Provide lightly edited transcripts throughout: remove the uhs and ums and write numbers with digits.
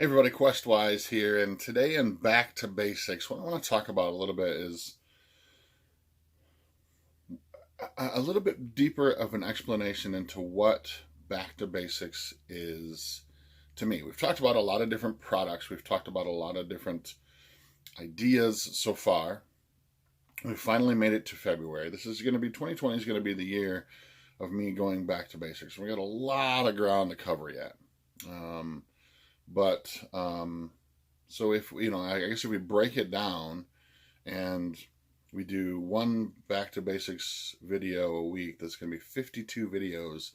Hey everybody, Questwise here, and today in Back to Basics, what I want to talk about a little bit is a little bit deeper of an explanation into what Back to Basics is to me. We've talked about a lot of different products, we've talked about a lot of different ideas so far. We finally made it to February. This is going to be 2020 is going to be the year of me going back to basics. We got a lot of ground to cover yet. Um, but So if I guess if we break it down and we do one back to basics video a week, that's going to be 52 videos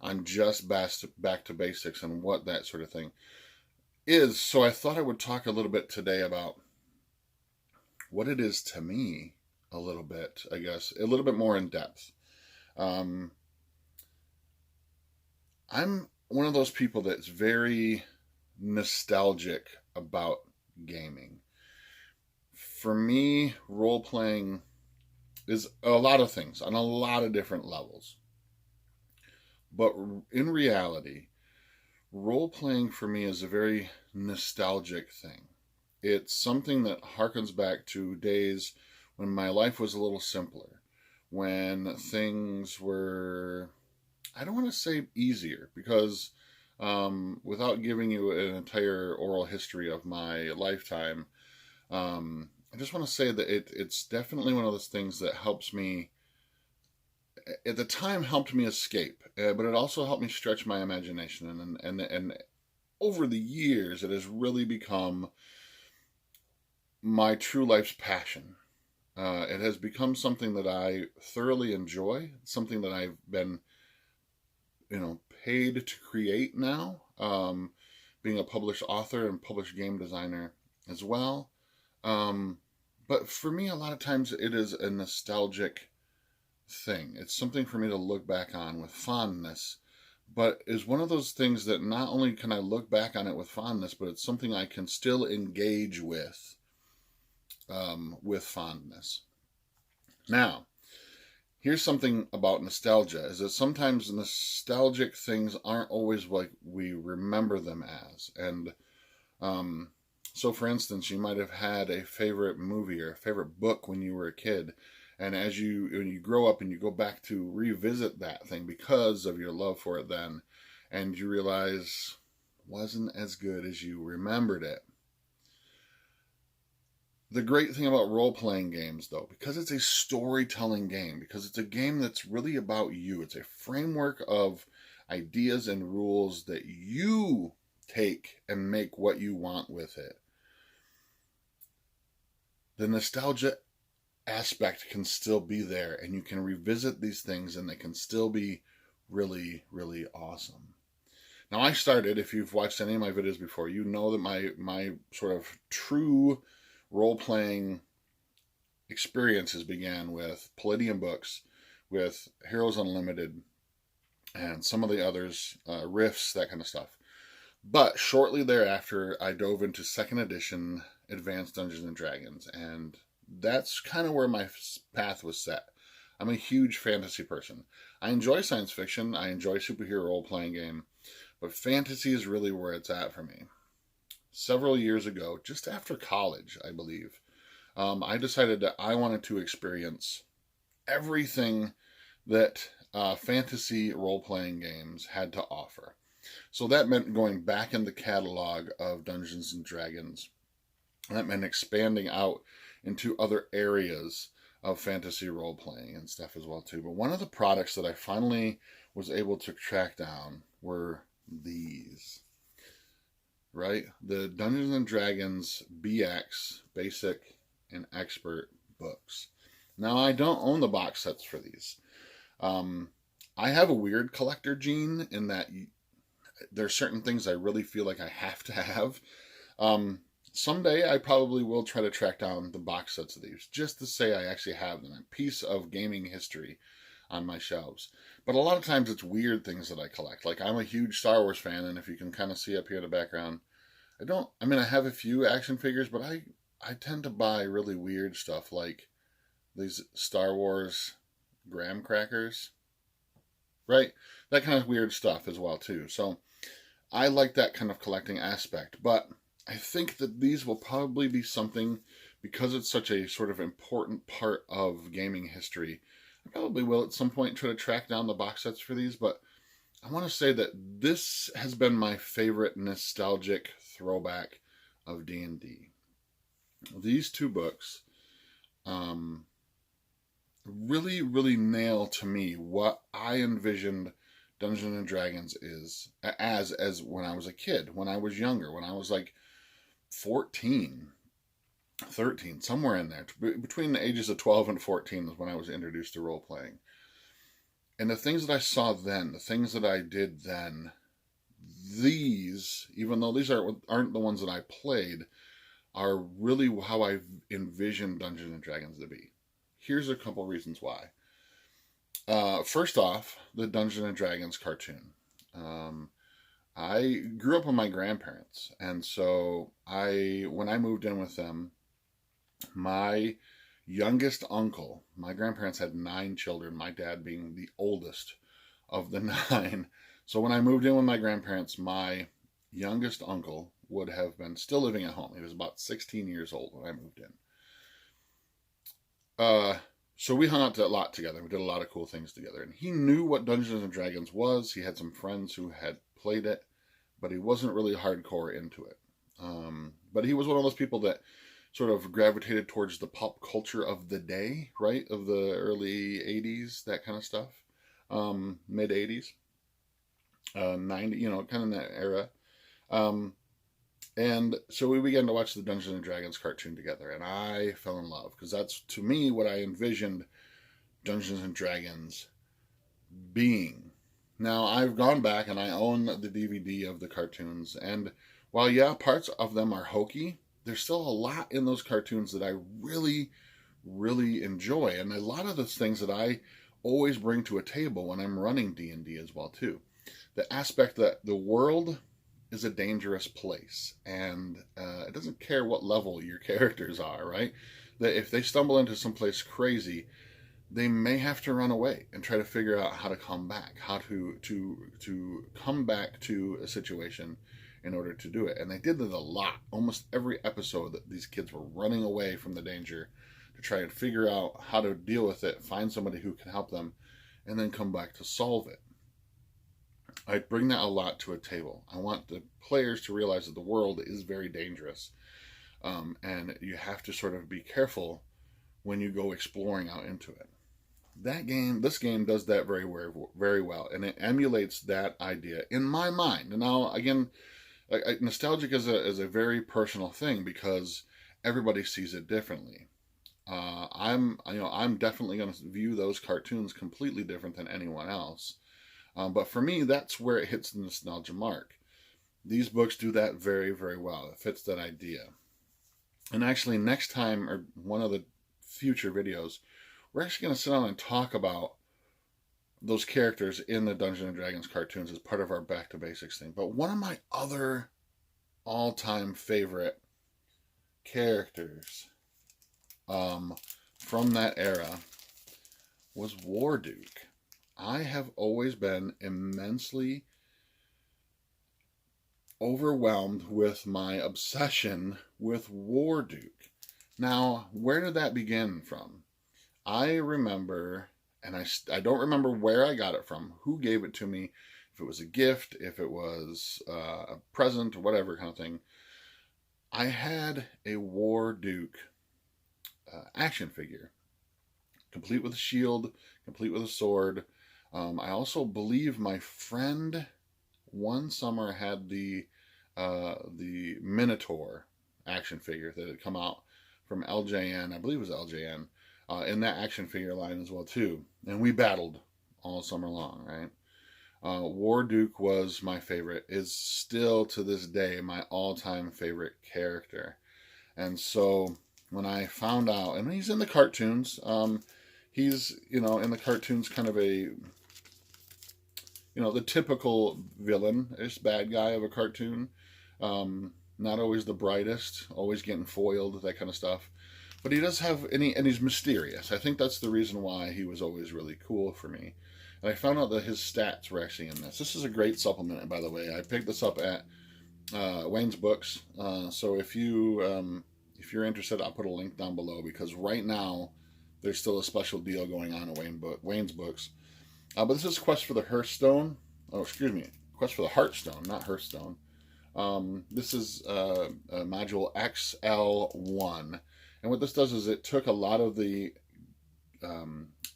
on just back to basics and what that sort of thing is. So I thought I would talk a little bit today about what it is to me, a little bit, I guess, a little bit more in depth. Um, I'm one of those people that's very nostalgic about gaming. For me, role playing is a lot of things on a lot of different levels. But in reality, role playing for me is a very nostalgic thing. It's something that harkens back to days when my life was a little simpler, when things were, I don't want to say easier, because without giving you an entire oral history of my lifetime, I just want to say that it's definitely one of those things that helps me, at the time, helped me escape, but it also helped me stretch my imagination. And over the years, it has really become my true life's passion. It has become something that I thoroughly enjoy, something that I've been, paid to create now, being a published author and published game designer as well. But for me, a lot of times it is a nostalgic thing. It's something for me to look back on with fondness, but is one of those things that not only can I look back on it with fondness, but it's something I can still engage with fondness. Now, here's something about nostalgia, is that sometimes nostalgic things aren't always like we remember them as. And so for instance, you might have had a favorite movie or a favorite book when you were a kid, and when you grow up and you go back to revisit that thing because of your love for it then, and you realize it wasn't as good as you remembered it. The great thing about role-playing games, though, because it's a storytelling game, because it's a game that's really about you, it's a framework of ideas and rules that you take and make what you want with it. The nostalgia aspect can still be there, and you can revisit these things, and they can still be really, really awesome. Now, I started, if you've watched any of my videos before, you know that my sort of true role-playing experiences began with Palladium books, with Heroes Unlimited, and some of the others, Rifts, that kind of stuff. But shortly thereafter, I dove into 2nd edition Advanced Dungeons and Dragons, and that's kind of where my path was set. I'm a huge fantasy person. I enjoy science fiction, I enjoy superhero role-playing game, but fantasy is really where it's at for me. Several years ago, just after college, I believe, I decided that I wanted to experience everything that fantasy role-playing games had to offer. So that meant going back in the catalog of Dungeons and Dragons. That meant expanding out into other areas of fantasy role-playing and stuff as well too. But one of the products that I finally was able to track down were these. Right? The Dungeons and Dragons BX, Basic and Expert books. Now, I don't own the box sets for these. I have a weird collector gene in that there's certain things I really feel like I have to have. Someday I probably will try to track down the box sets of these, just to say I actually have them, a piece of gaming history on my shelves. But a lot of times it's weird things that I collect. Like, I'm a huge Star Wars fan, and if you can kind of see up here in the background, I have a few action figures, but I tend to buy really weird stuff, like these Star Wars graham crackers, right? That kind of weird stuff as well too. So I like that kind of collecting aspect, but I think that these will probably be something, because it's such a sort of important part of gaming history. I probably will at some point try to track down the box sets for these, but I want to say that this has been my favorite nostalgic throwback of D&D. These two books really, really nail to me what I envisioned Dungeons and Dragons is as when I was a kid, when I was younger, when I was like 14, 13, somewhere in there. Between the ages of 12 and 14 is when I was introduced to role playing. And the things that I saw then, the things that I did then, these, even though these aren't the ones that I played, are really how I envisioned Dungeons and Dragons to be. Here's a couple reasons why. First off, the Dungeons and Dragons cartoon. I grew up with my grandparents, and so when I moved in with them, my youngest uncle, my grandparents had 9 children, my dad being the oldest of the 9. So when I moved in with my grandparents, my youngest uncle would have been still living at home. He was about 16 years old when I moved in. So we hung out a lot together. We did a lot of cool things together. And he knew what Dungeons and Dragons was. He had some friends who had played it, but he wasn't really hardcore into it. But he was one of those people that sort of gravitated towards the pop culture of the day, right? Of the early 80s, that kind of stuff. Mid 80s. 90, kind of in that era. And so we began to watch the Dungeons and Dragons cartoon together, and I fell in love, because that's, to me, what I envisioned Dungeons and Dragons being. Now, I've gone back and I own the DVD of the cartoons, and while, yeah, parts of them are hokey, there's still a lot in those cartoons that I really, really enjoy, and a lot of the things that I always bring to a table when I'm running D&D as well, too. The aspect that the world is a dangerous place, and it doesn't care what level your characters are, right? That if they stumble into someplace crazy, they may have to run away and try to figure out how to come back, how to come back to a situation in order to do it. And they did that a lot. Almost every episode that these kids were running away from the danger to try and figure out how to deal with it, find somebody who can help them, and then come back to solve it. I bring that a lot to a table. I want the players to realize that the world is very dangerous. And you have to sort of be careful when you go exploring out into it. This game does that very, very, very well. And it emulates that idea in my mind. And now, again, nostalgic is a very personal thing, because everybody sees it differently. I'm definitely going to view those cartoons completely different than anyone else. But for me, that's where it hits the nostalgia mark. These books do that very, very well. It fits that idea. And actually, next time, or one of the future videos, we're actually going to sit down and talk about those characters in the Dungeons and Dragons cartoons as part of our Back to Basics thing. But one of my other all-time favorite characters from that era was Warduke. I have always been immensely overwhelmed with my obsession with Warduke. Now, where did that begin from? I remember, and I don't remember where I got it from, who gave it to me, if it was a gift, if it was a present, or whatever kind of thing. I had a Warduke action figure, complete with a shield, complete with a sword. I also believe my friend one summer had the Minotaur action figure that had come out from LJN. I believe it was LJN in that action figure line as well too. And we battled all summer long, right? Warduke was my favorite. Is still to this day my all-time favorite character. And so when I found out, and he's in the cartoons, he's in the cartoons kind of a the typical villain-ish bad guy of a cartoon. Not always the brightest, always getting foiled, that kind of stuff. But he does have, and he's mysterious. I think that's the reason why he was always really cool for me. And I found out that his stats were actually in this. This is a great supplement, by the way. I picked this up at Wayne's Books. So if you're interested, I'll put a link down below, because right now there's still a special deal going on at Wayne's Books. But this is Quest for the Hearthstone. Oh, excuse me, Quest for the Hearthstone, not Hearthstone. This is module XL1, and what this does is it took a lot of the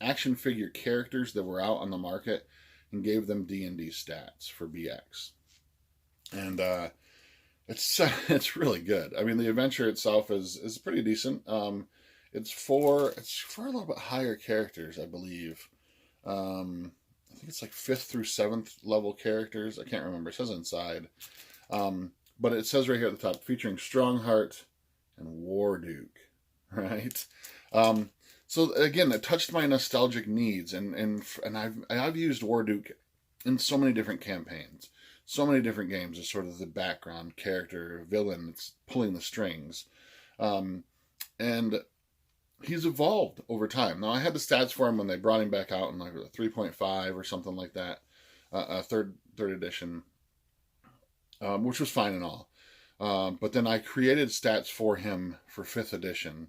action figure characters that were out on the market and gave them D&D stats for BX, and it's really good. I mean, the adventure itself is pretty decent. It's for a little bit higher characters, I believe. I think it's like 5th through 7th level characters. I can't remember. It says inside. But it says right here at the top, featuring Strongheart and Warduke, right? So again, it touched my nostalgic needs, and I've used Warduke in so many different campaigns, so many different games as sort of the background character, villain that's pulling the strings, and he's evolved over time. Now, I had the stats for him when they brought him back out in like 3.5 or something like that, third edition. Which was fine and all. But then I created stats for him for 5th edition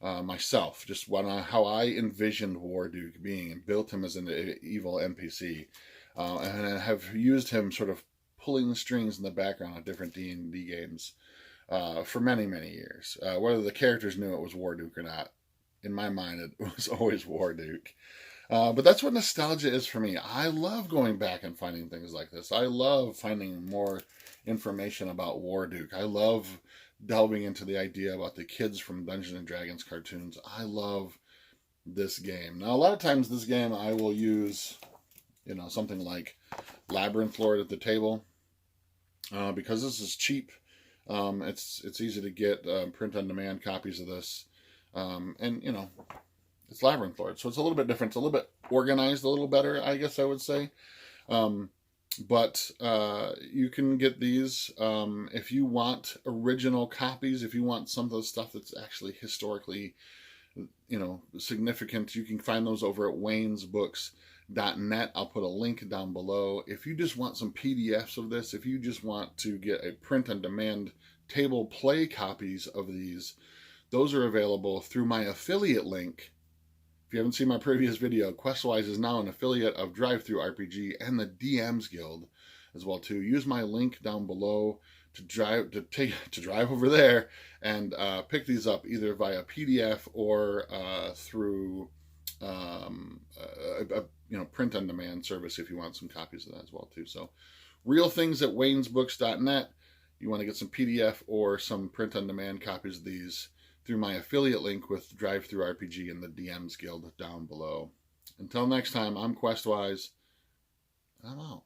myself, just how I envisioned Warduke being, and built him as an evil NPC. And I have used him sort of pulling the strings in the background of different D&D games for many, many years. Whether the characters knew it was Warduke or not, in my mind it was always Warduke. But that's what nostalgia is for me. I love going back and finding things like this. I love finding more information about Warduke. I love delving into the idea about the kids from Dungeons and Dragons cartoons. I love this game. Now, a lot of times this game I will use, something like Labyrinth Lord at the table, because this is cheap. It's easy to get print-on-demand copies of this, and it's Labyrinth Lord, so it's a little bit different. It's a little bit organized, a little better, I guess I would say. But you can get these if you want original copies. If you want some of the stuff that's actually historically, significant, you can find those over at waynesbooks.net. I'll put a link down below. If you just want some PDFs of this, if you just want to get a print-on-demand table play copies of these, those are available through my affiliate link. If you haven't seen my previous video, Questwise is now an affiliate of DriveThruRPG and the DMs Guild as well too. Use my link down below to drive over there and pick these up either via PDF or through a print-on-demand service if you want some copies of that as well too. So, real things at waynesbooks.net. You want to get some PDF or some print-on-demand copies of these through my affiliate link with DriveThruRPG and the DMs Guild down below. Until next time, I'm Questwise. I'm out.